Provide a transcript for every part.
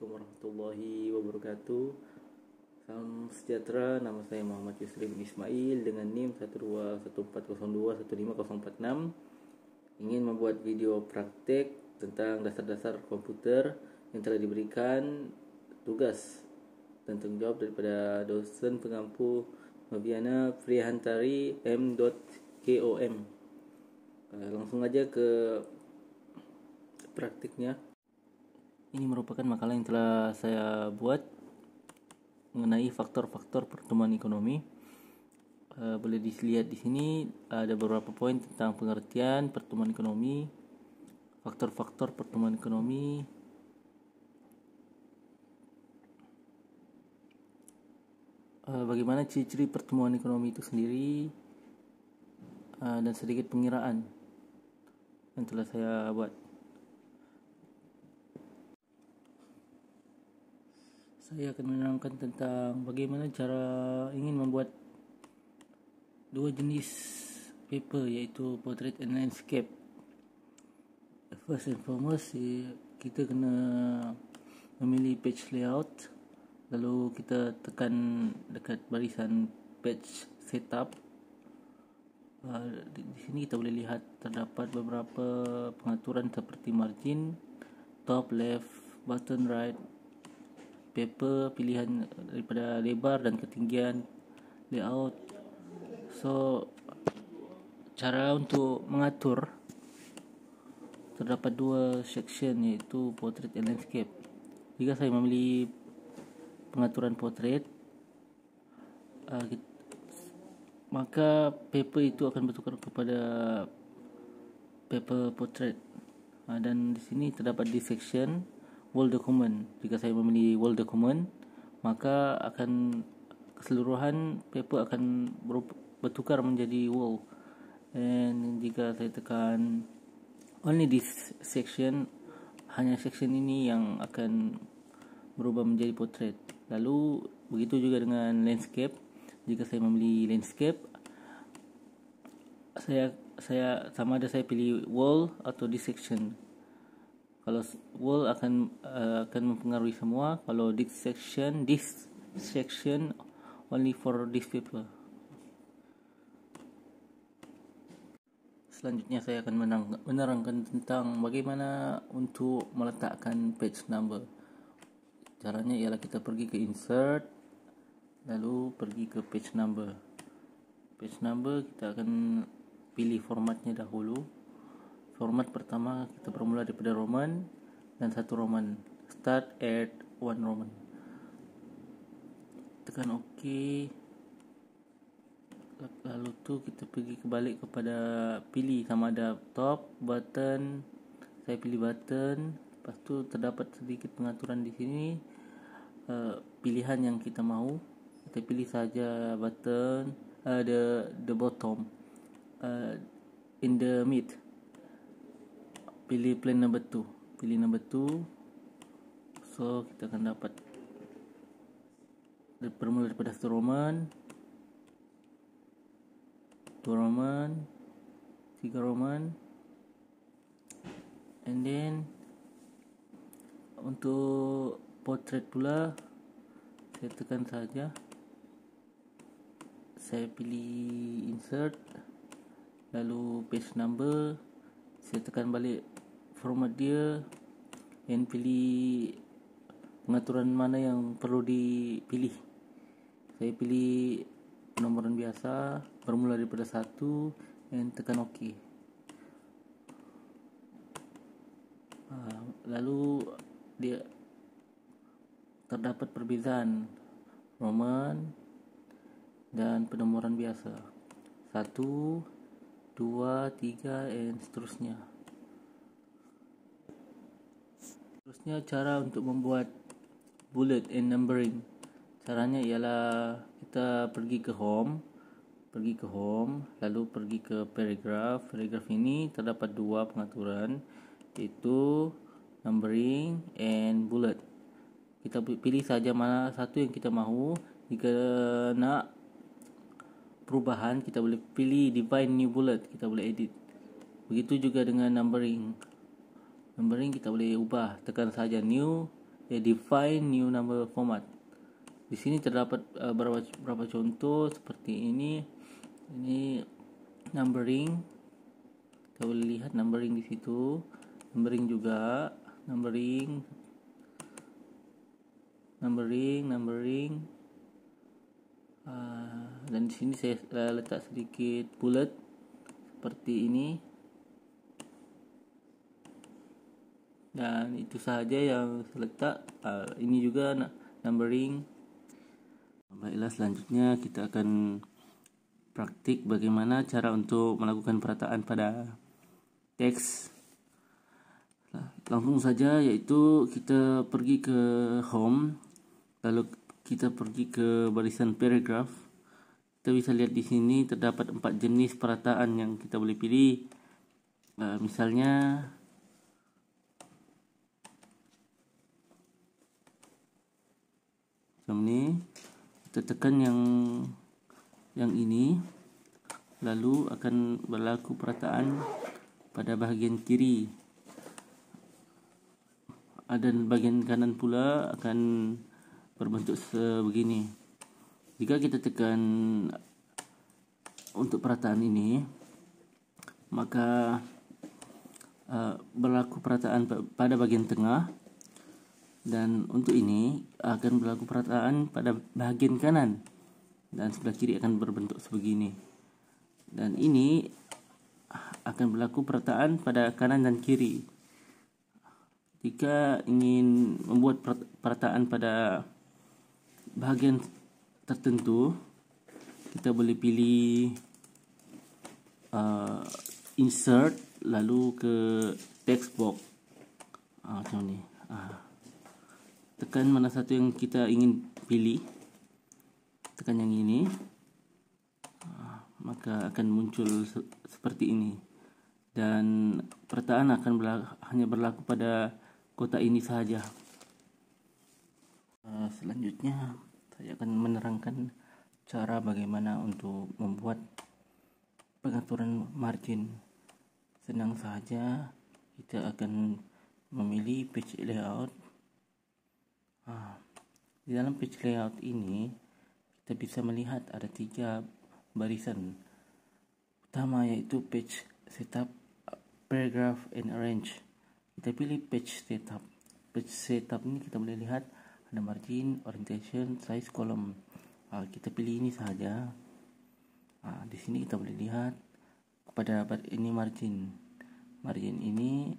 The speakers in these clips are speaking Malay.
Assalamualaikum warahmatullahi wabarakatuh. Salam sejahtera, nama saya Muhammad Yusri bin Ismail dengan NIM 12140215046. Ingin membuat video praktek tentang dasar-dasar komputer yang telah diberikan tugas dan tanggung jawab daripada dosen pengampu Noviana Prihantari M.KOM. Langsung aja ke praktiknya. Ini merupakan makalah yang telah saya buat mengenai faktor-faktor pertumbuhan ekonomi. Boleh dilihat di sini ada beberapa poin tentang pengertian pertumbuhan ekonomi, faktor-faktor pertumbuhan ekonomi, bagaimana ciri-ciri pertumbuhan ekonomi itu sendiri, dan sedikit pengiraan yang telah saya buat. Saya akan menerangkan tentang bagaimana cara ingin membuat dua jenis paper, yaitu portrait and landscape. First and foremost, kita kena memilih page layout, lalu kita tekan dekat barisan page setup. Di sini kita boleh lihat terdapat beberapa pengaturan seperti margin, top, left, bottom, right, paper, pilihan daripada lebar dan ketinggian, layout. So, cara untuk mengatur terdapat dua section, iaitu portrait and landscape. Jika saya memilih pengaturan portrait, maka paper itu akan bertukar kepada paper portrait. Dan di sini terdapat di section wall document. Jika saya memilih wall document, maka akan keseluruhan paper akan bertukar menjadi wall. Dan jika saya tekan only this section, hanya section ini yang akan berubah menjadi portrait. Lalu begitu juga dengan landscape. Jika saya memilih landscape, saya sama ada saya pilih wall atau this section. Kalau wall akan mempengaruhi semua. Kalau this section only for this paper. Selanjutnya saya akan menerangkan tentang bagaimana untuk meletakkan page number. Caranya ialah kita pergi ke insert, lalu pergi ke page number. Page number kita akan pilih formatnya dahulu. Format pertama kita bermula daripada Roman dan satu Roman. Start at one Roman. Tekan OK. Lalu tu kita pergi kebalik kepada pilih sama ada top, button. Saya pilih button. Lepas tu terdapat sedikit pengaturan di sini. Pilihan yang kita mahu. Kita pilih saja button, the bottom, in the mid. Pilih plan number 2. Pilih number 2. So kita akan dapat bermula daripada 1 Roman, 2 Roman, 3 Roman. And then untuk portrait pula, saya tekan saja. Saya pilih insert, lalu page number. Saya tekan balik format dia dan pilih pengaturan mana yang perlu dipilih. Saya pilih penomoran biasa, bermula daripada 1 dan tekan OK. Lalu dia terdapat perbezaan Roman dan penomoran biasa, 1, 2, 3 dan seterusnya. Cara untuk membuat bullet and numbering. Caranya ialah kita pergi ke home, lalu pergi ke paragraph. Paragraph ini terdapat dua pengaturan, iaitu numbering and bullet. Kita pilih saja mana satu yang kita mahu. Jika nak perubahan, kita boleh pilih define new bullet, kita boleh edit. Begitu juga dengan numbering. Kita boleh ubah, tekan saja new define new number format. Di sini terdapat beberapa contoh seperti ini. Ini numbering. Kita boleh lihat numbering di situ. Numbering juga, numbering. Dan di sini saya letak sedikit bullet seperti ini. Dan itu sahaja yang saya letak. Ini juga numbering. Baiklah, selanjutnya kita akan praktik bagaimana cara untuk melakukan perataan pada teks. Langsung saja, yaitu kita pergi ke home, lalu kita pergi ke barisan paragraf. Kita bisa lihat di sini terdapat 4 jenis perataan yang kita boleh pilih. Misalnya macam ni, kita tekan yang ini, lalu akan berlaku perataan pada bahagian kiri, dan bahagian kanan pula akan berbentuk sebegini. Jika kita tekan untuk perataan ini, maka berlaku perataan pada bahagian tengah, dan untuk ini akan berlaku perataan pada bahagian kanan, dan sebelah kiri akan berbentuk sebegini. Dan ini akan berlaku perataan pada kanan dan kiri. Jika ingin membuat perataan pada bahagian tertentu, kita boleh pilih insert, lalu ke text box macam ni. Tekan mana satu yang kita ingin pilih, tekan yang ini, maka akan muncul seperti ini. Dan perataan akan hanya berlaku pada kotak ini sahaja. Selanjutnya saya akan menerangkan cara bagaimana untuk membuat pengaturan margin. Senang sahaja, kita akan memilih page layout. Di dalam page layout ini kita bisa melihat ada 3 barisan utama, yaitu page setup, paragraph and arrange. Kita pilih page setup. Page setup ini kita boleh lihat ada margin, orientation, size, column. Kita pilih ini sahaja. Di sini kita boleh lihat pada ini margin. Margin ini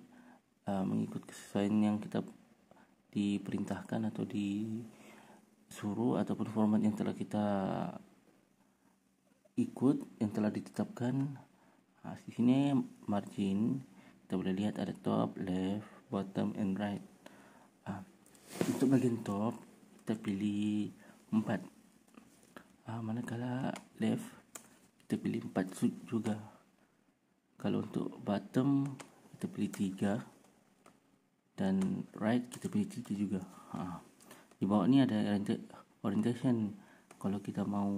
mengikut kesesuaian yang kita diperintahkan atau disuruh, ataupun format yang telah kita ikut, yang telah ditetapkan. Di sini margin kita boleh lihat ada top, left, bottom and right. Untuk bagian top kita pilih 4. Manakala left kita pilih 4 juga. Kalau untuk bottom kita pilih 3, dan right kita pilih 3 juga. Di bawah ni ada orientation. Kalau kita mau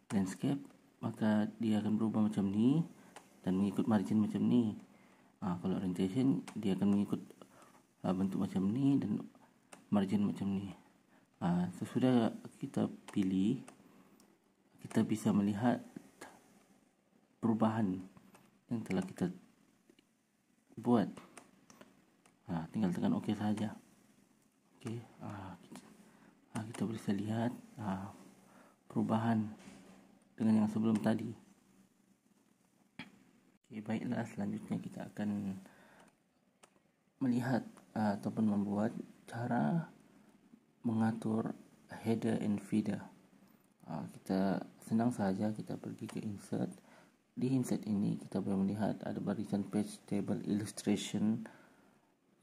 landscape, maka dia akan berubah macam ni dan mengikut margin macam ni. Kalau orientation, dia akan mengikut bentuk macam ni dan margin macam ni. Sesudah kita pilih, kita bisa melihat perubahan yang telah kita buat. Tinggal tekan OK saja. Okey, kita bisa lihat perubahan dengan yang sebelum tadi. Okey, baiklah, selanjutnya kita akan melihat ataupun membuat cara mengatur header and footer. Kita senang saja, kita pergi ke insert. Di insert ini kita boleh melihat ada barisan page, table, illustration,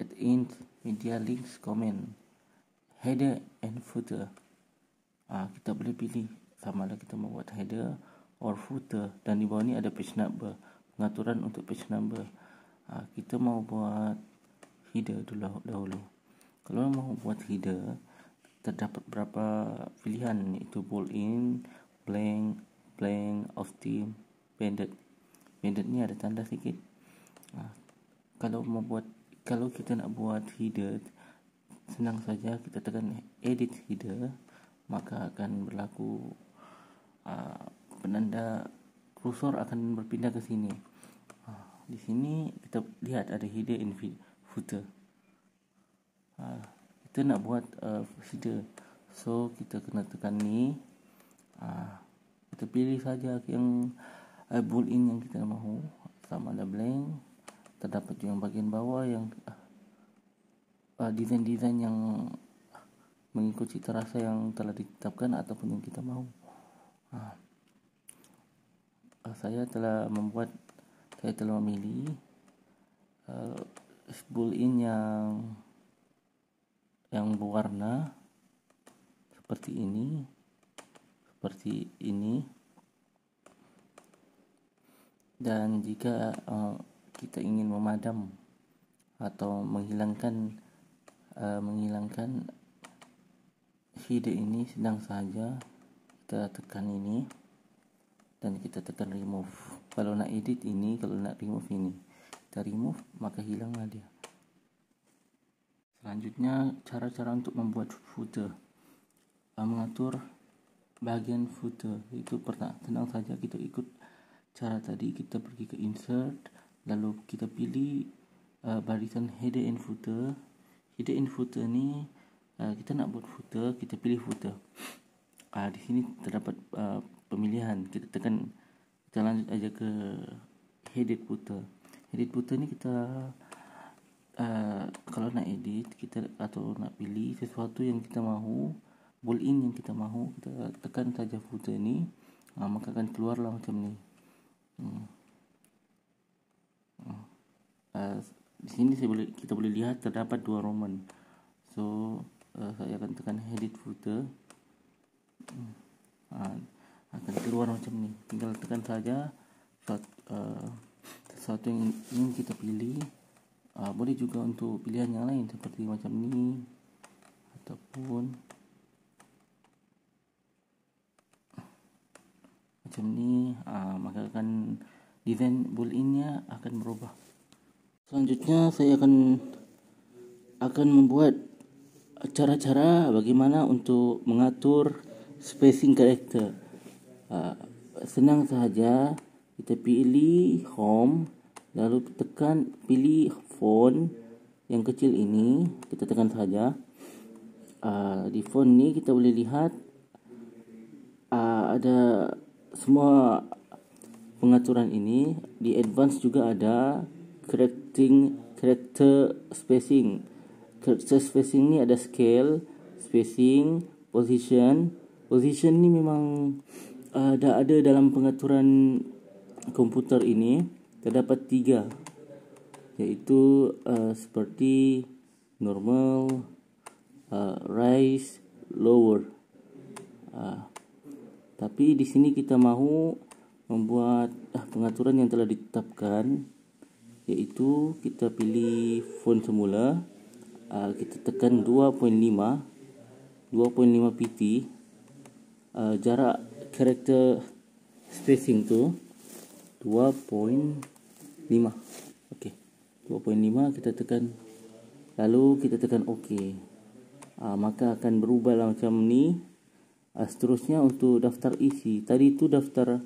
at end, media, links, comment, header and footer. Kita boleh pilih sama ada kita membuat header or footer, dan di bawah ni ada page number, pengaturan untuk page number. Kita mau buat header dahulu. Kalau mau buat header, terdapat beberapa pilihan, iaitu bold in, blank, off theme, banded. Banded ni ada tanda sikit. Kalau kita nak buat header, senang saja kita tekan edit header, maka akan berlaku penanda kursor akan berpindah ke sini. Di sini kita lihat ada header and footer. Kita nak buat header, so kita kena tekan ni. Kita pilih saja yang boolean yang kita mahu, sama ada blank. Terdapat yang bagian bawah yang desain-desain yang mengikut cita rasa yang telah ditetapkan ataupun yang kita mahu. Saya telah memilih boolean yang berwarna seperti ini, dan jika kita ingin memadam atau menghilangkan header ini, senang saja kita tekan ini dan kita tekan remove. Kalau nak edit ini, kalau nak remove ini, kita remove, maka hilanglah dia. Selanjutnya, cara-cara untuk membuat footer, mengatur bahagian footer. Itu tenang saja, kita ikut cara tadi. Kita pergi ke insert, lalu kita pilih barisan header and footer. Header and footer ni kita nak buat footer, kita pilih footer. Di sini terdapat pemilihan. Kita lanjut aja ke header footer. Header footer ni kita kalau nak edit kita atau nak pilih sesuatu yang kita mahu, boolean yang kita mahu, kita tekan saja footer ni, maka akan keluarlah macam ni. Di sini kita boleh lihat terdapat 2 roman. So saya akan tekan edit footer, akan keluar macam ni. Tinggal tekan saja sesuatu yang ingin kita pilih. Boleh juga untuk pilihan yang lain seperti macam ni ataupun macam ni, maka akan desain booleannya akan berubah. Selanjutnya saya akan membuat cara-cara bagaimana untuk mengatur spacing karakter. Senang saja, kita pilih home, lalu pilih font yang kecil ini, kita tekan saja. Di font ni kita boleh lihat ada semua pengaturan ini. Di advance juga ada character spacing. Character spacing ni ada scale, spacing, position. Position ni memang ada dalam pengaturan komputer ini. Terdapat 3, iaitu seperti normal, rise, lower. Tapi di sini kita mahu membuat pengaturan yang telah ditetapkan, iaitu kita pilih font semula, kita tekan 2.5 pt, jarak character spacing tu 2.5. Okey, 2.5 kita tekan, lalu kita tekan OK. Maka akan berubahlah macam ni. Seterusnya untuk daftar isi, tadi itu daftar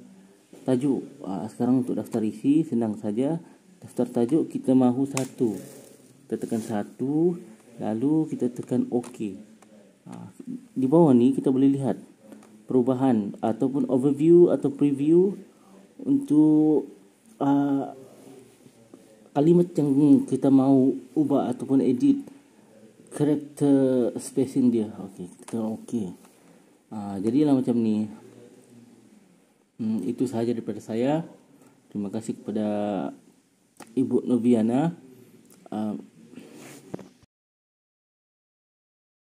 tajuk. Sekarang untuk daftar isi senang saja. Daftar tajuk kita mahu 1, kita tekan 1, lalu kita tekan OK. Di bawah ni kita boleh lihat perubahan ataupun overview atau preview untuk kalimat yang kita mahu ubah ataupun edit character spacing dia. Okey, kita tekan OK. Jadilah macam ni. Itu sahaja daripada saya. Terima kasih kepada Ibu Noviana.